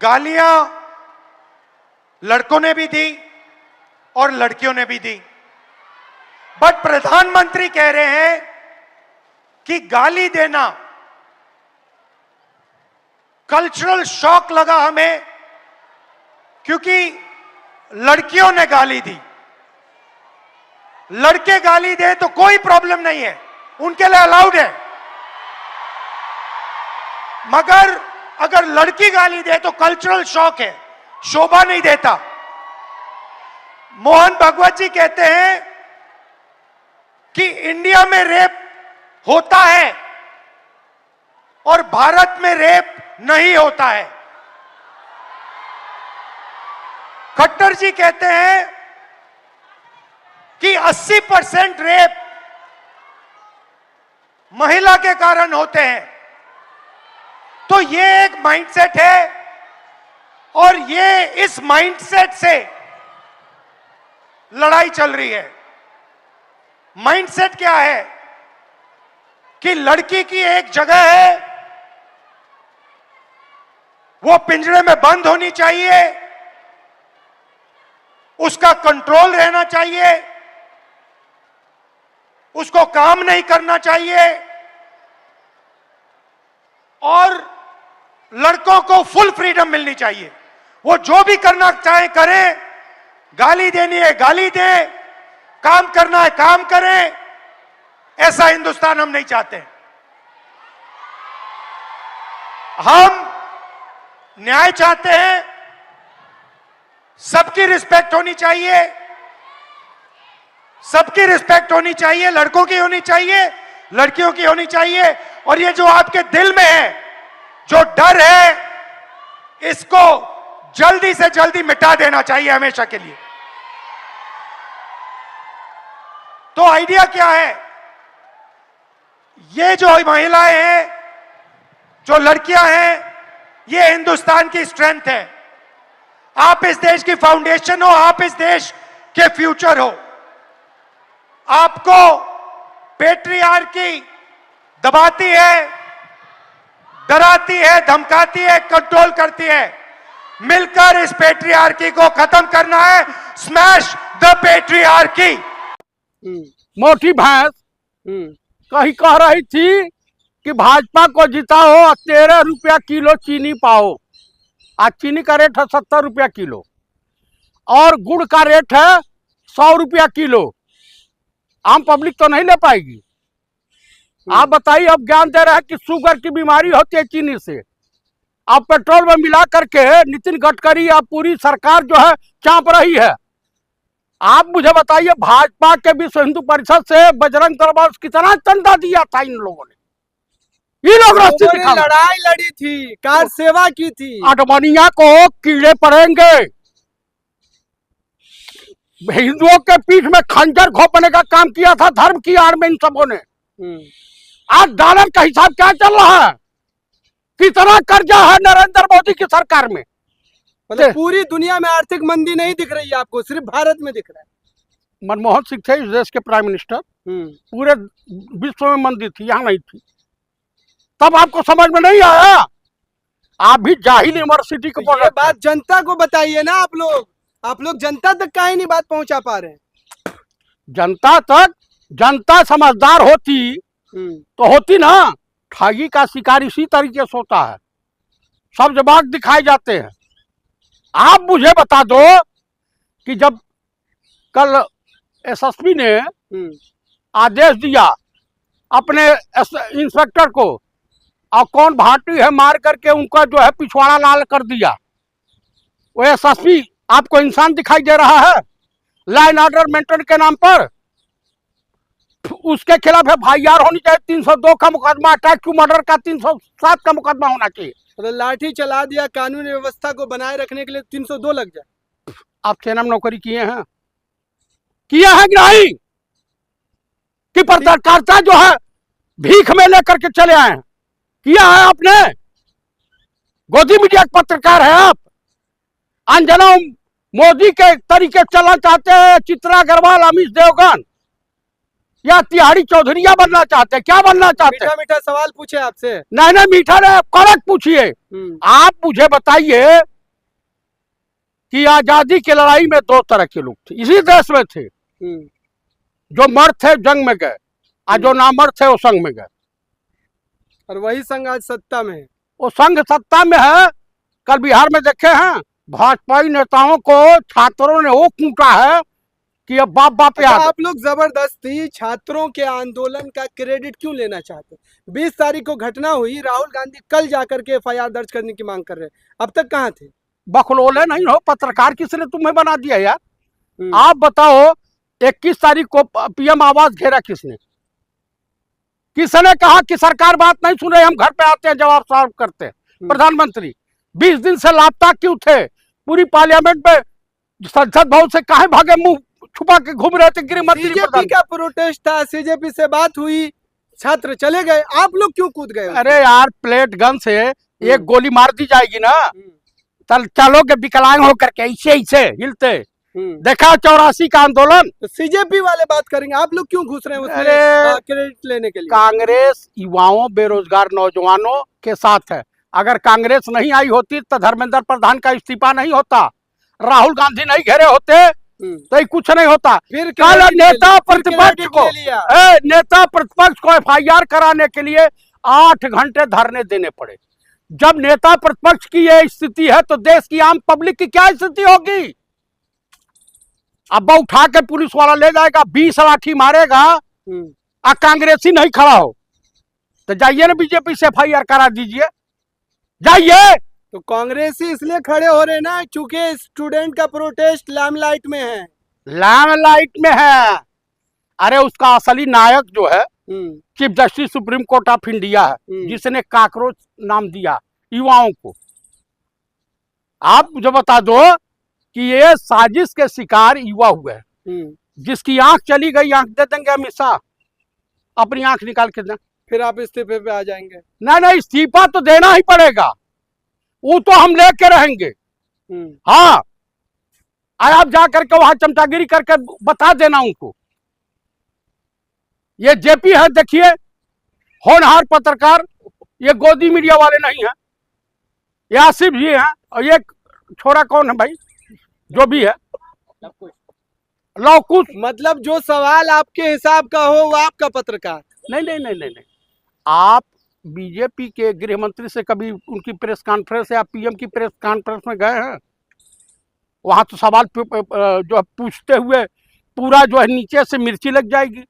गालियां लड़कों ने भी दी और लड़कियों ने भी दी, बट प्रधानमंत्री कह रहे हैं कि गाली देना कल्चरल शॉक लगा हमें, क्योंकि लड़कियों ने गाली दी। लड़के गाली दे तो कोई प्रॉब्लम नहीं है, उनके लिए अलाउड है, मगर अगर लड़की गाली दे तो कल्चरल शॉक है, शोभा नहीं देता। मोहन भागवत जी कहते हैं कि इंडिया में रेप होता है और भारत में रेप नहीं होता है। खट्टर जी कहते हैं कि 80% रेप महिला के कारण होते हैं। तो ये एक माइंडसेट है और ये इस माइंडसेट से लड़ाई चल रही है। माइंडसेट क्या है कि लड़की की एक जगह है, वो पिंजरे में बंद होनी चाहिए, उसका कंट्रोल रहना चाहिए, उसको काम नहीं करना चाहिए और लड़कों को फुल फ्रीडम मिलनी चाहिए। वो जो भी करना चाहे करें, गाली देनी है गाली दें, काम करना है काम करें। ऐसा हिंदुस्तान हम नहीं चाहते। हम न्याय चाहते हैं, सबकी रिस्पेक्ट होनी चाहिए, सबकी रिस्पेक्ट होनी चाहिए, लड़कों की होनी चाहिए, लड़कियों की होनी चाहिए। और ये जो आपके दिल में है, जो डर है, इसको जल्दी से जल्दी मिटा देना चाहिए हमेशा के लिए। तो आइडिया क्या है? ये जो महिलाएं हैं, जो लड़कियां हैं, ये हिंदुस्तान की स्ट्रेंथ है। आप इस देश की फाउंडेशन हो, आप इस देश के फ्यूचर हो। आपको पेट्रियार्की दबाती है, डराती है, धमकाती है, कंट्रोल करती है। मिलकर इस पेट्रियार्की को खत्म करना है। Smash the patriarchy. मोटी भैंस कहीं कह रही थी कि भाजपा को जिताओ और 13 रुपया किलो चीनी पाओ। आज चीनी का रेट है 70 रुपया किलो और गुड़ का रेट है 100 रुपया किलो। आम पब्लिक तो नहीं ले पाएगी। आप बताइए, अब ज्ञान दे रहे हैं कि शुगर की बीमारी होती है चीनी से। अब पेट्रोल में मिला करके नितिन गडकरी या पूरी सरकार जो है चाप रही है। आप मुझे बताइए, भाजपा के विश्व हिंदू परिषद से बजरंग दल कितना चंदा दिया था इन लोगों ने? ये लोग लड़ाई लड़ी थी, कार सेवा की थी। अडवाणिया को कीड़े पड़ेंगे। हिंदुओं के पीठ में खंजर घोंपने का काम किया था धर्म की आड़ में इन सबों ने। आज डॉलर का हिसाब क्या चल रहा है? कितना कर्जा है नरेंद्र मोदी की सरकार में? मतलब पूरी दुनिया में आर्थिक मंदी नहीं दिख रही है आपको, सिर्फ भारत में दिख रहा है। मनमोहन सिंह थे इस देश के प्राइम मिनिस्टर, पूरे विश्व में मंदी थी, यहाँ नहीं थी। तब आपको समझ में नहीं आया? आप भी जाहिल यूनिवर्सिटी को ये बात जनता को बताइए ना। आप लोग जनता तक काहे नहीं बात पहुंचा पा रहे हैं? जनता तक, जनता समझदार होती तो होती ना। ठगी का शिकार इसी तरीके से होता है, सब जवाब दिखाए जाते हैं। आप मुझे बता दो कि जब कल एसएसपी ने आदेश दिया अपने इंस्पेक्टर को, और कौन भाटी है मार करके उनका जो है पिछवाड़ा लाल कर दिया, वो एसएसपी आपको इंसान दिखाई दे रहा है? लाइन ऑर्डर मेंटेन के नाम पर उसके खिलाफ FIR होनी चाहिए। 302 का मुकदमा, अटैक टू मर्डर का 307 का मुकदमा होना चाहिए। तो लाठी चला दिया, कानून व्यवस्था को बनाए रखने के लिए 302 लग जाए। आप सेना में नौकरी किए हैं कि नहीं? कि पत्रकारिता जो है भीख में लेकर के चले आए हैं? किया है आपने? गोदी मीडिया पत्रकार है आप। अंजना मोदी के तरीके चलना चाहते हैं, चित्रा अग्रवाल, अमित देवगन। या तिहाड़ी चौधरीया बनना चाहते हैं? क्या बनना चाहते हैं? मीठा मीठा सवाल पूछे आपसे। नहीं नहीं, मीठा नहीं, कड़क पूछिए। आप मुझे बताइए कि आजादी की लड़ाई में दो तरह के लोग थे इसी देश में थे। जो मर्द थे जंग में गए और जो नामर्द थे वो संघ में गए। और वही संघ आज सत्ता में है। वो संघ सत्ता में है। कल बिहार में देखे हैं भाजपाई नेताओं को छात्रों ने वो कूटा है कि अब बाप बाप तो याद। आप लोग जबरदस्ती छात्रों के आंदोलन का क्रेडिट क्यों लेना चाहते? 20 तारीख को घटना हुई, राहुल गांधी कल जाकर के एफआईआर दर्ज करने की मांग कर रहे हैं, अब तक कहाँ थे? बखलोले नहीं हो, पत्रकार किसने तुम्हें बना दिया यार? आप बताओ 21 तारीख को पीएम आवास घेरा किसने? किसने कहा कि सरकार बात नहीं सुन रही, हम घर पे आते हैं जवाब साफ करते हैं? प्रधानमंत्री 20 दिन से लापता क्यों थे? पूरी पार्लियामेंट में संसद भवन से काहे भागे, मुंह छुपा के घूम रहे थे गृह मंत्री? बीजेपी का प्रोटेस्ट था, सीजेपी से बात हुई, छात्र चले गए, आप लोग क्यों कूद गए? अरे यार, प्लेट गन से एक गोली मार दी जाएगी ना, चलोगे विकलांग होकर के ऐसे ऐसे हिलते? देखा 84 का आंदोलन। तो सीजेपी वाले बात करेंगे, आप लोग क्यों घुस रहे हैं उसमें क्रेडिट लेने के लिए? कांग्रेस युवाओं बेरोजगार नौजवानों के साथ है। अगर कांग्रेस नहीं आई होती तो धर्मेंद्र प्रधान का इस्तीफा नहीं होता, राहुल गांधी नहीं घेरे होते तो ये कुछ नहीं होता। फिर कल नेता प्रतिपक्ष को एफआईआर कराने के लिए 8 घंटे धरने देने पड़े। जब नेता प्रतिपक्ष की ये स्थिति है तो देश की आम पब्लिक की क्या स्थिति होगी? अब उठा के पुलिस वाला ले जाएगा, 20 लाठी मारेगा, और कांग्रेसी नहीं खड़ा हो तो जाइए ना बीजेपी से एफआईआर करा दीजिए, जाइए। तो कांग्रेसी इसलिए खड़े हो रहे ना क्योंकि स्टूडेंट का प्रोटेस्ट लाइमलाइट में है। लाइमलाइट में है। अरे उसका असली नायक जो है chief justice supreme court of India है, जिसने काकरोच नाम दिया युवाओं को। आप मुझे बता दो कि ये साजिश के शिकार युवा हुए हैं। जिसकी आंख चली गई आंख दे देंगे हमेशा, अपनी आंख निकाल के दें, फिर आप इस्तीफे पे आ जाएंगे। नहीं, इस्तीफा तो देना ही पड़ेगा, वो तो हम लेके रहेंगे। हाँ, आप जा करके वहां चमचागिरी करके बता देना उनको। ये जेपी है, देखिए होनहार पत्रकार, ये गोदी मीडिया वाले नहीं है, ये आसिफ जी हैं, और ये छोरा कौन है भाई जो भी है, लवकुश। मतलब जो सवाल आपके हिसाब का हो वो आपका पत्रकार? नहीं, आप बीजेपी के गृह मंत्री से कभी उनकी प्रेस कॉन्फ्रेंस या पीएम की प्रेस कॉन्फ्रेंस में गए हैं? वहां तो सवाल जो है पूछते हुए पूरा जो है नीचे से मिर्ची लग जाएगी।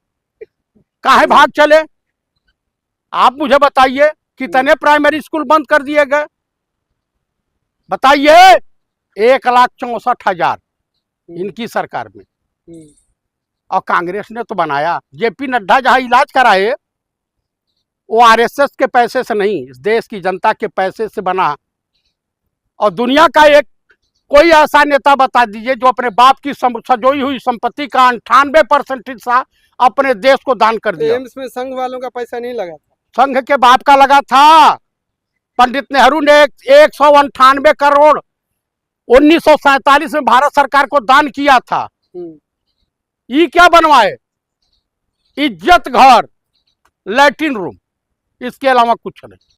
काहे भाग चले? आप मुझे बताइए कितने प्राइमरी स्कूल बंद कर दिए गए? बताइए। 1,64,000 इनकी सरकार में, और कांग्रेस ने तो बनाया। जेपी नड्डा जहां इलाज कराए वो आरएसएस के पैसे से नहीं, इस देश की जनता के पैसे से बना। और दुनिया का एक कोई ऐसा नेता बता दीजिए जो अपने बाप की सजोई हुई संपत्ति का 98% हिस्सा अपने देश को दान कर दिया। एम्स में संघ वालों का पैसा नहीं लगा था? संघ के बाप का लगा था। पंडित नेहरू ने 198 करोड़ 1947 में भारत सरकार को दान किया था। ये क्या बनवाए? इज्जत घर, लैट्रिन रूम, इसके अलावा कुछ नहीं।